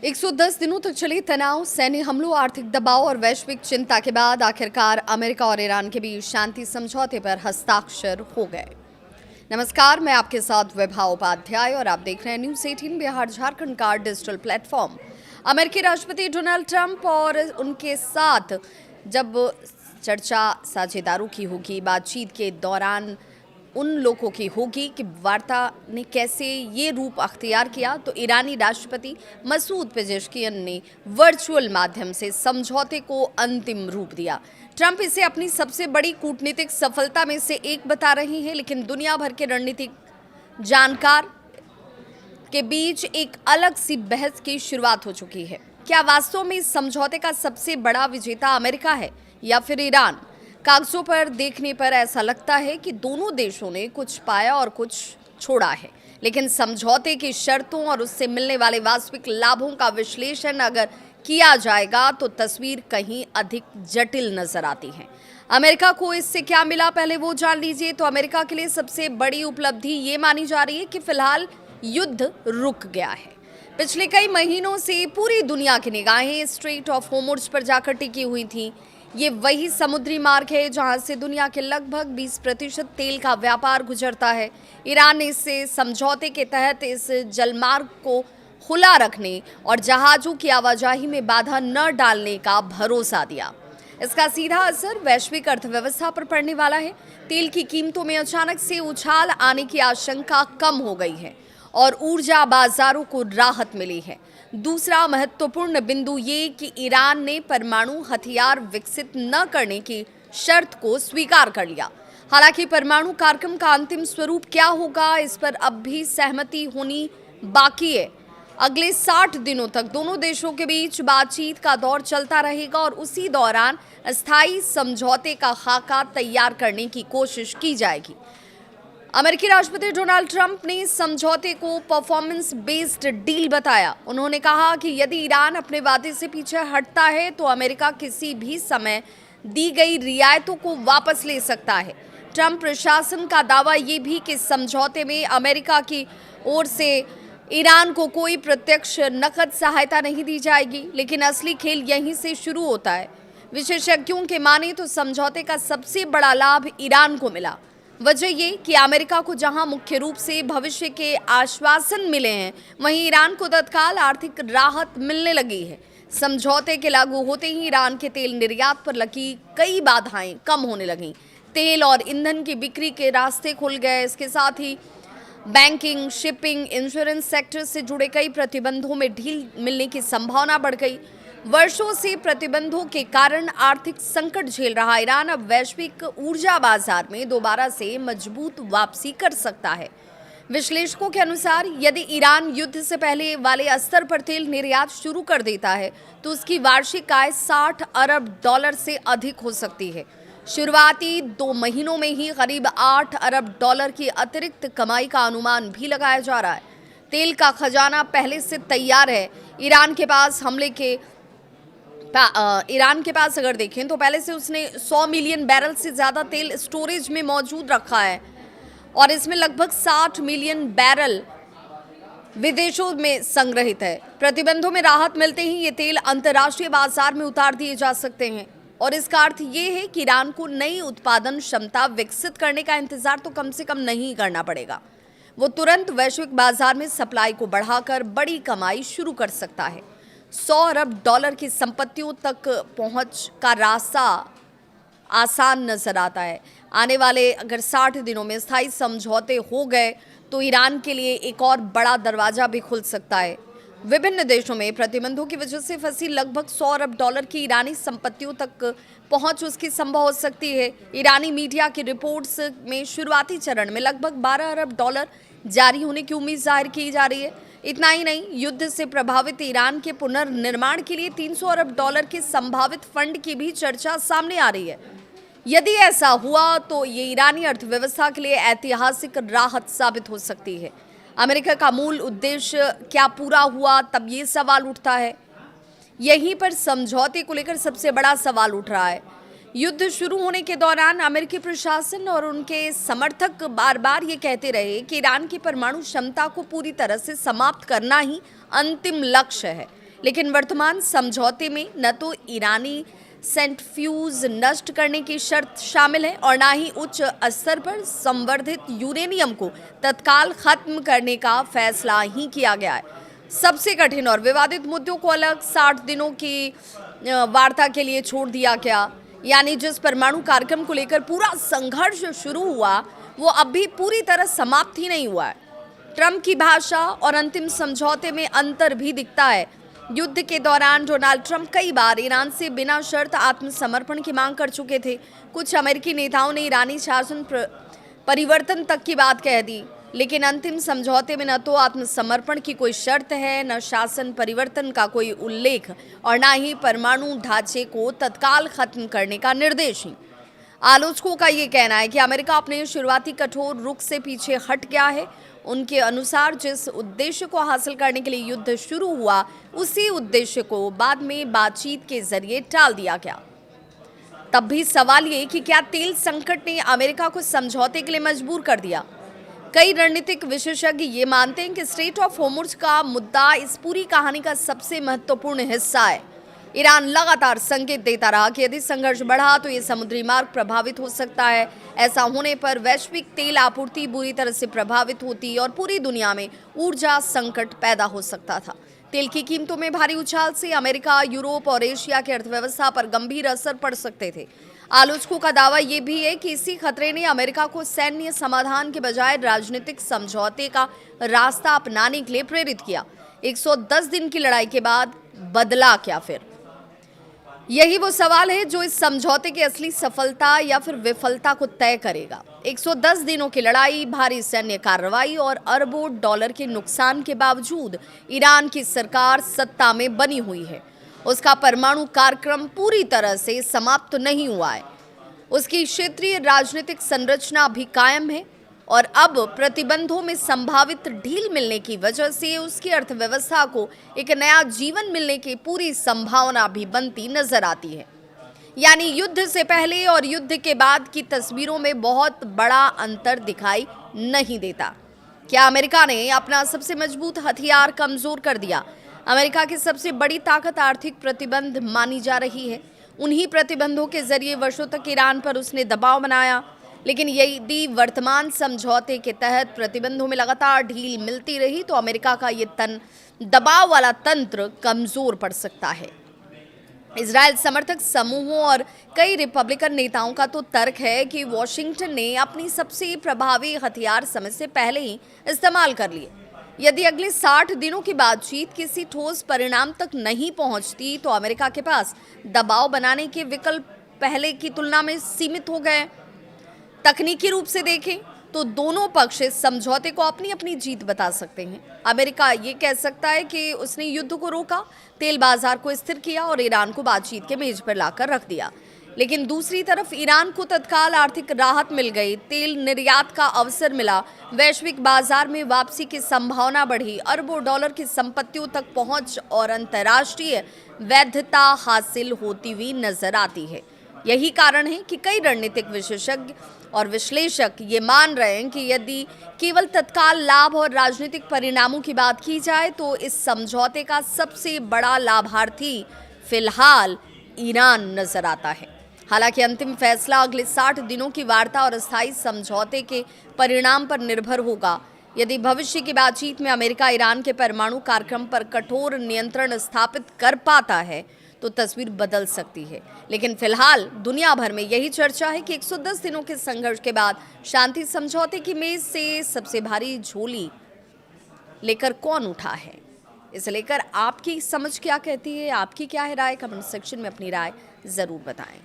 110 दिनों तक चले तनाव, सैन्य हमलों, आर्थिक दबाव और वैश्विक चिंता के बाद आखिरकार अमेरिका और ईरान के बीच शांति समझौते पर हस्ताक्षर हो गए। नमस्कार, मैं आपके साथ विभा उपाध्याय और आप देख रहे हैं न्यूज़ 18 बिहार झारखंड का डिजिटल प्लेटफॉर्म। अमेरिकी राष्ट्रपति डोनाल्ड ट्रंप और उनके साथ जब चर्चा साझेदारों की होगी, बातचीत के दौरान उन लोगों की होगी कि वार्ता ने कैसे ये रूप अख्तियार किया, तो ईरानी राष्ट्रपति मसूद पेजेश्कियन ने वर्चुअल माध्यम से समझौते को अंतिम रूप दिया। ट्रंप इसे अपनी सबसे बड़ी कूटनीतिक सफलता में से एक बता रहे हैं, लेकिन दुनिया भर के रणनीतिक जानकार के बीच एक अलग सी बहस की शुरुआत हो चुकी है। क्या वास्तव में इस समझौते का सबसे बड़ा विजेता अमेरिका है या फिर ईरान? कागजों पर देखने पर ऐसा लगता है कि दोनों देशों ने कुछ पाया और कुछ छोड़ा है, लेकिन समझौते की शर्तों और उससे मिलने वाले वास्तविक लाभों का विश्लेषण अगर किया जाएगा तो तस्वीर कहीं अधिक जटिल नजर आती है। अमेरिका को इससे क्या मिला, पहले वो जान लीजिए। तो अमेरिका के लिए सबसे बड़ी उपलब्धि ये मानी जा रही है कि फिलहाल युद्ध रुक गया है। पिछले कई महीनों से पूरी दुनिया की निगाहें स्ट्रेट ऑफ होर्मुज़ पर जाकर टिकी हुई थी। ये वही समुद्री मार्ग है जहां से दुनिया के लगभग 20% तेल का व्यापार गुजरता है। ईरान ने इससे समझौते के तहत इस जलमार्ग को खुला रखने और जहाज़ों की आवाजाही में बाधा न डालने का भरोसा दिया। इसका सीधा असर वैश्विक अर्थव्यवस्था पर पड़ने वाला है। तेल की कीमतों में अचानक से उछाल आने की आशंका कम हो गई है और ऊर्जा बाजारों को राहत मिली है। दूसरा महत्वपूर्ण बिंदु ये कि ईरान ने परमाणु हथियार विकसित न करने की शर्त को स्वीकार कर लिया। हालांकि परमाणु कार्यक्रम का अंतिम स्वरूप क्या होगा, इस पर अब भी सहमति होनी बाकी है। अगले 60 दिनों तक दोनों देशों के बीच बातचीत का दौर चलता रहेगा और उसी दौरान अस्थायी समझौते का खाका तैयार करने की कोशिश की जाएगी। अमेरिकी राष्ट्रपति डोनाल्ड ट्रंप ने इस समझौते को परफॉर्मेंस बेस्ड डील बताया। उन्होंने कहा कि यदि ईरान अपने वादे से पीछे हटता है तो अमेरिका किसी भी समय दी गई रियायतों को वापस ले सकता है। ट्रंप प्रशासन का दावा ये भी कि समझौते में अमेरिका की ओर से ईरान को कोई प्रत्यक्ष नकद सहायता नहीं दी जाएगी, लेकिन असली खेल यहीं से शुरू होता है। विशेषज्ञों के माने तो समझौते का सबसे बड़ा लाभ ईरान को मिला। वजह ये कि अमेरिका को जहां मुख्य रूप से भविष्य के आश्वासन मिले हैं, वहीं ईरान को तत्काल आर्थिक राहत मिलने लगी है। समझौते के लागू होते ही ईरान के तेल निर्यात पर लगी कई बाधाएं कम होने लगीं। तेल और ईंधन की बिक्री के रास्ते खुल गए। इसके साथ ही बैंकिंग, शिपिंग, इंश्योरेंस सेक्टर से जुड़े कई प्रतिबंधों में ढील मिलने की संभावना बढ़ गई। वर्षों से प्रतिबंधों के कारण आर्थिक संकट झेल रहा ईरान अब वैश्विक ऊर्जा बाजार में दोबारा से मजबूत वापसी कर सकता है। विश्लेषकों के अनुसार यदि ईरान युद्ध से पहले वाले स्तर पर तेल निर्यात शुरू कर देता है तो उसकी वार्षिक आय $60 अरब से अधिक हो सकती है। शुरुआती 2 महीनों में ही करीब $8 अरब की अतिरिक्त कमाई का अनुमान भी लगाया जा रहा है। तेल का खजाना पहले से तैयार है। ईरान के पास अगर देखें तो पहले से उसने 100 मिलियन बैरल से ज़्यादा तेल स्टोरेज में मौजूद रखा है और इसमें लगभग 60 मिलियन बैरल विदेशों में संग्रहित है। प्रतिबंधों में राहत मिलते ही ये तेल अंतर्राष्ट्रीय बाजार में उतार दिए जा सकते हैं और इसका अर्थ ये है कि ईरान को नई उत्पादन क्षमता विकसित करने का इंतजार तो कम से कम नहीं करना पड़ेगा। वो तुरंत वैश्विक बाजार में सप्लाई को बढ़ाकर बड़ी कमाई शुरू कर सकता है। $100 अरब की संपत्तियों तक पहुंच का रास्ता आसान नजर आता है। आने वाले अगर 60 दिनों में स्थायी समझौते हो गए तो ईरान के लिए एक और बड़ा दरवाजा भी खुल सकता है। विभिन्न देशों में प्रतिबंधों की वजह से फंसी लगभग $100 अरब की ईरानी संपत्तियों तक पहुंच उसकी संभव हो सकती है। ईरानी मीडिया की रिपोर्ट्स में शुरुआती चरण में लगभग $12 अरब जारी होने की उम्मीद जाहिर की जा रही है। इतना ही नहीं, युद्ध से प्रभावित ईरान के पुनर्निर्माण के लिए $300 अरब के संभावित फंड की भी चर्चा सामने आ रही है। यदि ऐसा हुआ तो ये ईरानी अर्थव्यवस्था के लिए ऐतिहासिक राहत साबित हो सकती है। अमेरिका का मूल उद्देश्य क्या पूरा हुआ, तब ये सवाल उठता है। यहीं पर समझौते को लेकर सबसे बड़ा सवाल उठ रहा है। युद्ध शुरू होने के दौरान अमेरिकी प्रशासन और उनके समर्थक बार बार ये कहते रहे कि ईरान की परमाणु क्षमता को पूरी तरह से समाप्त करना ही अंतिम लक्ष्य है। लेकिन वर्तमान समझौते में न तो ईरानी सेंट्रीफ्यूज नष्ट करने की शर्त शामिल है और न ही उच्च स्तर पर संवर्धित यूरेनियम को तत्काल खत्म करने का फैसला ही किया गया है। सबसे कठिन और विवादित मुद्दों को अलग 60 दिनों की वार्ता के लिए छोड़ दिया गया। यानी जिस परमाणु कार्यक्रम को लेकर पूरा संघर्ष शुरू हुआ वो अब भी पूरी तरह समाप्त ही नहीं हुआ है। ट्रंप की भाषा और अंतिम समझौते में अंतर भी दिखता है। युद्ध के दौरान डोनाल्ड ट्रंप कई बार ईरान से बिना शर्त आत्मसमर्पण की मांग कर चुके थे। कुछ अमेरिकी नेताओं ने ईरानी शासन परिवर्तन तक की बात कह दी, लेकिन अंतिम समझौते में न तो आत्मसमर्पण की कोई शर्त है, न शासन परिवर्तन का कोई उल्लेख और न ही परमाणु ढांचे को तत्काल खत्म करने का निर्देश ही। आलोचकों का ये कहना है कि अमेरिका अपने शुरुआती कठोर रुख से पीछे हट गया है। उनके अनुसार जिस उद्देश्य को हासिल करने के लिए युद्ध शुरू हुआ उसी उद्देश्य को बाद में बातचीत के जरिए टाल दिया गया। तब भी सवाल ये कि क्या तेल संकट ने अमेरिका को समझौते के लिए मजबूर कर दिया? कई रणनीतिक विशेषज्ञ ये मानते हैं कि स्ट्रेट ऑफ होर्मुज़ का मुद्दा इस पूरी कहानी का सबसे महत्वपूर्ण हिस्सा है। ईरान लगातार संकेत देता रहा कि यदि संघर्ष बढ़ा तो ये समुद्री मार्ग प्रभावित हो सकता है। ऐसा होने पर वैश्विक तेल आपूर्ति बुरी तरह से प्रभावित होती और पूरी दुनिया में ऊर्जा संकट पैदा हो सकता था। तेल की कीमतों में भारी उछाल से अमेरिका, यूरोप और एशिया की अर्थव्यवस्था पर गंभीर असर पड़ सकते थे। आलोचकों का दावा यह भी है कि इसी खतरे ने अमेरिका को सैन्य समाधान के बजाय राजनीतिक समझौते का रास्ता अपनाने के लिए प्रेरित किया। 110 दिन की लड़ाई के बाद बदला क्या फिर? यही वो सवाल है जो इस समझौते की असली सफलता या फिर विफलता को तय करेगा। 110 दिनों की लड़ाई, भारी सैन्य कार्रवाई और अरबों डॉलर के नुकसान के बावजूद ईरान की सरकार सत्ता में बनी हुई है। उसका परमाणु कार्यक्रम पूरी तरह से समाप्त नहीं हुआ है। उसकी क्षेत्रीय राजनीतिक संरचना भी कायम है और अब प्रतिबंधों में संभावित ढील मिलने की वजह से उसकी अर्थव्यवस्था को एक नया जीवन मिलने की पूरी संभावना भी बनती नजर आती है। यानी युद्ध से पहले और युद्ध के बाद की तस्वीरों में बहुत बड़ा अंतर दिखाई नहीं देता। क्या अमेरिका ने अपना सबसे मजबूत हथियार कमजोर कर दिया? अमेरिका की सबसे बड़ी ताकत आर्थिक प्रतिबंध मानी जा रही है। उन्हीं प्रतिबंधों के जरिए वर्षों तक ईरान पर उसने दबाव बनाया। लेकिन यदि वर्तमान समझौते के तहत प्रतिबंधों में लगातार ढील मिलती रही तो अमेरिका का ये दबाव वाला तंत्र कमजोर पड़ सकता है। इजराइल समर्थक समूहों और कई रिपब्लिकन नेताओं का तो तर्क है कि वॉशिंगटन ने अपनी सबसे प्रभावी हथियार समय से पहले ही इस्तेमाल कर लिए। यदि अगले 60 दिनों की बातचीत किसी ठोस परिणाम तक नहीं पहुंचती तो अमेरिका के पास दबाव बनाने के विकल्प पहले की तुलना में सीमित हो गए। तकनीकी रूप से देखें तो दोनों पक्ष इस समझौते को अपनी अपनी जीत बता सकते हैं। अमेरिका ये कह सकता है कि उसने युद्ध को रोका, तेल बाजार को स्थिर किया और ईरान को बातचीत के मेज पर लाकर रख दिया। लेकिन दूसरी तरफ ईरान को तत्काल आर्थिक राहत मिल गई, तेल निर्यात का अवसर मिला, वैश्विक बाजार में वापसी की संभावना बढ़ी, अरबों डॉलर की संपत्तियों तक पहुंच और अंतर्राष्ट्रीय वैधता हासिल होती हुई नजर आती है। यही कारण है कि कई रणनीतिक विशेषज्ञ और विश्लेषक ये मान रहे हैं कि यदि केवल तत्काल लाभ और राजनीतिक परिणामों की बात की जाए तो इस समझौते का सबसे बड़ा लाभार्थी फिलहाल ईरान नजर आता है। हालांकि अंतिम फैसला अगले 60 दिनों की वार्ता और अस्थायी समझौते के परिणाम पर निर्भर होगा। यदि भविष्य की बातचीत में अमेरिका ईरान के परमाणु कार्यक्रम पर कठोर नियंत्रण स्थापित कर पाता है तो तस्वीर बदल सकती है। लेकिन फिलहाल दुनिया भर में यही चर्चा है कि 110 दिनों के संघर्ष के बाद शांति समझौते की मेज से सबसे भारी झोली लेकर कौन उठा है। इसे लेकर आपकी समझ क्या कहती है, आपकी क्या है राय? कमेंट सेक्शन में अपनी राय जरूर बताएं।